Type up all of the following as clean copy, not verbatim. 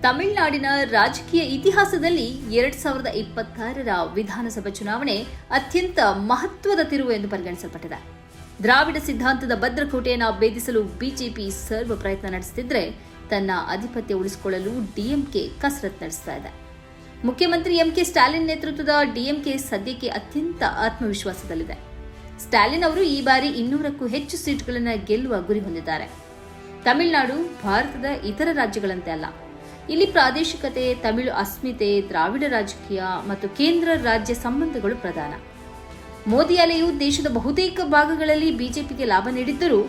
ತಮಿಳುನಾಡಿನ ರಾಜಕೀಯ ಇತಿಹಾಸದಲ್ಲಿ 2026ರ ವಿಧಾನಸಭಾ ಚುನಾವಣೆ ಅತ್ಯಂತ ಮಹತ್ವದ ತಿರುವು ಎಂದು ಪರಿಗಣಿಸಲ್ಪಟ್ಟಿದೆ. ದ್ರಾವಿಡ ಸಿದ್ಧಾಂತದ ಭದ್ರಕೋಟೆಯನ್ನು ಭೇದಿಸಲು ಬಿಜೆಪಿ ಸರ್ವ ಪ್ರಯತ್ನ ನಡೆಸುತ್ತಿದ್ದರೆ, ತನ್ನ ಆಧಿಪತ್ಯ ಉಳಿಸಿಕೊಳ್ಳಲು ಡಿಎಂಕೆ ಕಸರತ್ತು ನಡೆಸ್ತಾ ಇದೆ. ಮುಖ್ಯಮಂತ್ರಿ ಎಂಕೆ ಸ್ಟಾಲಿನ್ ನೇತೃತ್ವದ ಡಿಎಂಕೆ ಸದ್ಯಕ್ಕೆ ಅತ್ಯಂತ ಆತ್ಮವಿಶ್ವಾಸದಲ್ಲಿದೆ. ಸ್ಟಾಲಿನ್ ಅವರು ಈ ಬಾರಿ 200ಕ್ಕೂ ಹೆಚ್ಚು ಸೀಟ್ಗಳನ್ನು ಗೆಲ್ಲುವ ಗುರಿ ಹೊಂದಿದ್ದಾರೆ. ತಮಿಳುನಾಡು ಭಾರತದ ಇತರ ರಾಜ್ಯಗಳಂತೆ ಅಲ್ಲ. ಇಲ್ಲಿ ಪ್ರಾದೇಶಿಕತೆ, ತಮಿಳು ಅಸ್ಮಿತೆ, ದ್ರಾವಿಡ ರಾಜಕೀಯ ಮತ್ತು ಕೇಂದ್ರ ರಾಜ್ಯ ಸಂಬಂಧಗಳು ಪ್ರಧಾನ. ಮೋದಿ ಅಲೆಯು ದೇಶದ ಬಹುತೇಕ ಭಾಗಗಳಲ್ಲಿ ಬಿಜೆಪಿಗೆ ಲಾಭ ನೀಡಿದ್ದರೂ,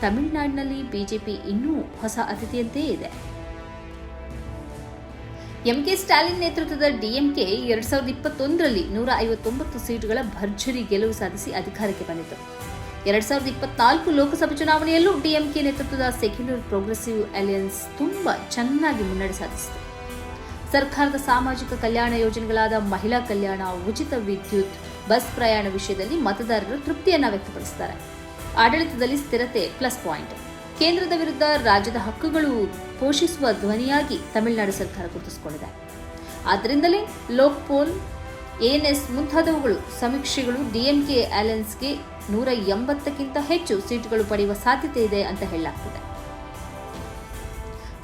ತಮಿಳುನಾಡಿನಲ್ಲಿ ಬಿಜೆಪಿ ಇನ್ನೂ ಹೊಸ ಅತಿಥಿಯಂತೆಯೇ ಇದೆ. ಎಂಕೆ ಸ್ಟಾಲಿನ್ ನೇತೃತ್ವದ ಡಿಎಂಕೆ 2021ರಲ್ಲಿ 159 ಸೀಟುಗಳ ಭರ್ಜರಿ ಗೆಲುವು ಸಾಧಿಸಿ ಅಧಿಕಾರಕ್ಕೆ ಬಂದಿತು. 2024 ಲೋಕಸಭಾ ಚುನಾವಣೆಯಲ್ಲೂ ಡಿಎಂಕೆ ನೇತೃತ್ವದ ಸೆಕ್ಯುಲರ್ ಪ್ರೋಗ್ರೆಸಿವ್ ಅಲಯನ್ಸ್ ತುಂಬಾ ಚೆನ್ನಾಗಿ ಮುನ್ನಡೆ ಸಾಧಿಸಿತು. ಸರ್ಕಾರದ ಸಾಮಾಜಿಕ ಕಲ್ಯಾಣ ಯೋಜನೆಗಳಾದ ಮಹಿಳಾ ಕಲ್ಯಾಣ, ಉಚಿತ ವಿದ್ಯುತ್, ಬಸ್ ಪ್ರಯಾಣ ವಿಷಯದಲ್ಲಿ ಮತದಾರರು ತೃಪ್ತಿಯನ್ನ ವ್ಯಕ್ತಪಡಿಸಿದ್ದಾರೆ. ಆಡಳಿತದಲ್ಲಿ ಸ್ಥಿರತೆ ಪ್ಲಸ್ ಪಾಯಿಂಟ್. ಕೇಂದ್ರದ ವಿರುದ್ಧ ರಾಜ್ಯದ ಹಕ್ಕುಗಳು ಪೋಷಿಸುವ ಧ್ವನಿಯಾಗಿ ತಮಿಳುನಾಡು ಸರ್ಕಾರ ಗುರುತಿಸಿಕೊಂಡಿದೆ. ಆದ್ದರಿಂದಲೇ ಲೋಕ್ಪೋಲ್, ಎಎನ್ಎಸ್ ಮುಂತಾದವುಗಳು ಸಮೀಕ್ಷೆಗಳು ಡಿಎಂಕೆ ಅಲಯನ್ಸ್ಗೆ 180ಕ್ಕಿಂತ ಹೆಚ್ಚು ಸೀಟುಗಳು ಪಡೆಯುವ ಸಾಧ್ಯತೆ ಇದೆ ಅಂತ ಹೇಳಲಾಗ್ತಿದೆ.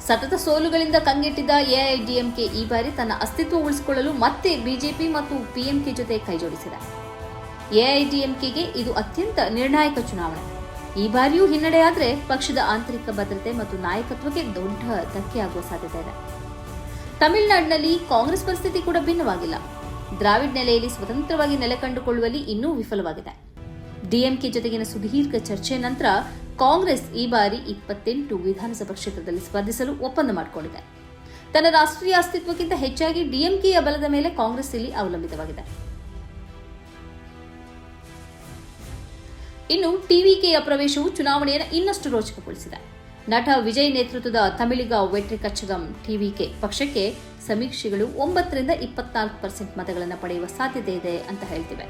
ಸತತ ಸೋಲುಗಳಿಂದ ಕಂಗೆಟ್ಟಿದ್ದ ಎಐಡಿಎಂಕೆ ಈ ಬಾರಿ ತನ್ನ ಅಸ್ತಿತ್ವ ಉಳಿಸಿಕೊಳ್ಳಲು ಮತ್ತೆ ಬಿಜೆಪಿ ಮತ್ತು ಪಿಎಂಕೆ ಜೊತೆ ಕೈಜೋಡಿಸಿದೆ. ಎಐಡಿಎಂಕೆಗೆ ಇದು ಅತ್ಯಂತ ನಿರ್ಣಾಯಕ ಚುನಾವಣೆ. ಈ ಬಾರಿಯೂ ಹಿನ್ನಡೆಯಾದರೆ ಪಕ್ಷದ ಆಂತರಿಕ ಭದ್ರತೆ ಮತ್ತು ನಾಯಕತ್ವಕ್ಕೆ ದೊಡ್ಡ ಧಕ್ಕೆಯಾಗುವ ಸಾಧ್ಯತೆ ಇದೆ. ತಮಿಳುನಾಡಿನಲ್ಲಿ ಕಾಂಗ್ರೆಸ್ ಪರಿಸ್ಥಿತಿ ಕೂಡ ಭಿನ್ನವಾಗಿಲ್ಲ. ದ್ರಾವಿಡ್ ನೆಲೆಯಲ್ಲಿ ಸ್ವತಂತ್ರವಾಗಿ ನೆಲೆ ಕಂಡುಕೊಳ್ಳುವಲ್ಲಿ ಇನ್ನೂ ವಿಫಲವಾಗಿದೆ. ಡಿಎಂಕೆ ಜೊತೆಗಿನ ಸುದೀರ್ಘ ಚರ್ಚೆ ನಂತರ ಕಾಂಗ್ರೆಸ್ ಈ ಬಾರಿ 28 ವಿಧಾನಸಭಾ ಕ್ಷೇತ್ರದಲ್ಲಿ ಸ್ಪರ್ಧಿಸಲು ಒಪ್ಪಂದ ಮಾಡಿಕೊಂಡಿದೆ. ತನ್ನ ರಾಷ್ಟ್ರೀಯ ಅಸ್ತಿತ್ವಕ್ಕಿಂತ ಹೆಚ್ಚಾಗಿ ಡಿಎಂಕೆಯ ಬಲದ ಮೇಲೆ ಕಾಂಗ್ರೆಸ್ ಇಲ್ಲಿ ಅವಲಂಬಿತವಾಗಿದೆ. ಇನ್ನು ಟಿವಿಕೆಯ ಪ್ರವೇಶವು ಚುನಾವಣೆಯನ್ನು ಇನ್ನಷ್ಟು ರೋಚಕಗೊಳಿಸಿದೆ. ನಟ ವಿಜಯ್ ನೇತೃತ್ವದ ತಮಿಳಿಗ ವೆಟ್ರಿ ಕಚ್ಚಗಂ ಟಿವಿಕೆ ಪಕ್ಷಕ್ಕೆ ಸಮೀಕ್ಷೆಗಳು 9ರಿಂದ 24% ಮತಗಳನ್ನು ಪಡೆಯುವ ಸಾಧ್ಯತೆ ಇದೆ ಅಂತ ಹೇಳ್ತಿವೆ.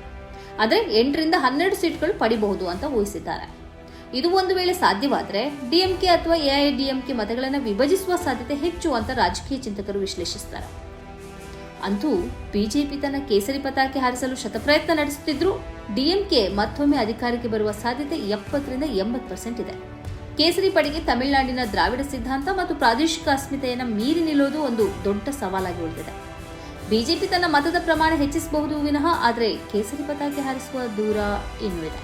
ಆದರೆ 8ರಿಂದ 12 ಸೀಟ್ಗಳು ಪಡೆಯಬಹುದು ಅಂತ ಊಹಿಸಿದ್ದಾರೆ. ಇದು ಒಂದು ವೇಳೆ ಸಾಧ್ಯವಾದರೆ ಡಿಎಂಕೆ ಅಥವಾ ಎಐಡಿಎಂಕೆ ಮತಗಳನ್ನು ವಿಭಜಿಸುವ ಸಾಧ್ಯತೆ ಹೆಚ್ಚು ಅಂತ ರಾಜಕೀಯ ಚಿಂತಕರು ವಿಶ್ಲೇಷಿಸುತ್ತಾರೆ. ಅಂತೂ ಬಿಜೆಪಿ ತನ್ನ ಕೇಸರಿ ಪತಾಕೆ ಹಾರಿಸಲು ಶತಪ್ರಯತ್ನ ನಡೆಸುತ್ತಿದ್ರೂ ಡಿಎಂಕೆ ಮತ್ತೊಮ್ಮೆ ಅಧಿಕಾರಕ್ಕೆ ಬರುವ ಸಾಧ್ಯತೆ 70ರಿಂದ 80% ಇದೆ. ಕೇಸರಿ ಪಡೆಗೆ ತಮಿಳುನಾಡಿನ ದ್ರಾವಿಡ ಸಿದ್ಧಾಂತ ಮತ್ತು ಪ್ರಾದೇಶಿಕ ಅಸ್ಮಿತೆಯನ್ನು ಮೀರಿ ನಿಲ್ಲೋದು ಒಂದು ದೊಡ್ಡ ಸವಾಲಾಗಿ ಉಳಿದಿದೆ. ಬಿಜೆಪಿ ತನ್ನ ಮತದ ಪ್ರಮಾಣ ಹೆಚ್ಚಿಸಬಹುದು ವಿನಃ, ಆದರೆ ಕೇಸರಿ ಪತಾಕೆ ಹಾರಿಸುವ ದೂರ ಇನ್ನೂ ಇದೆ.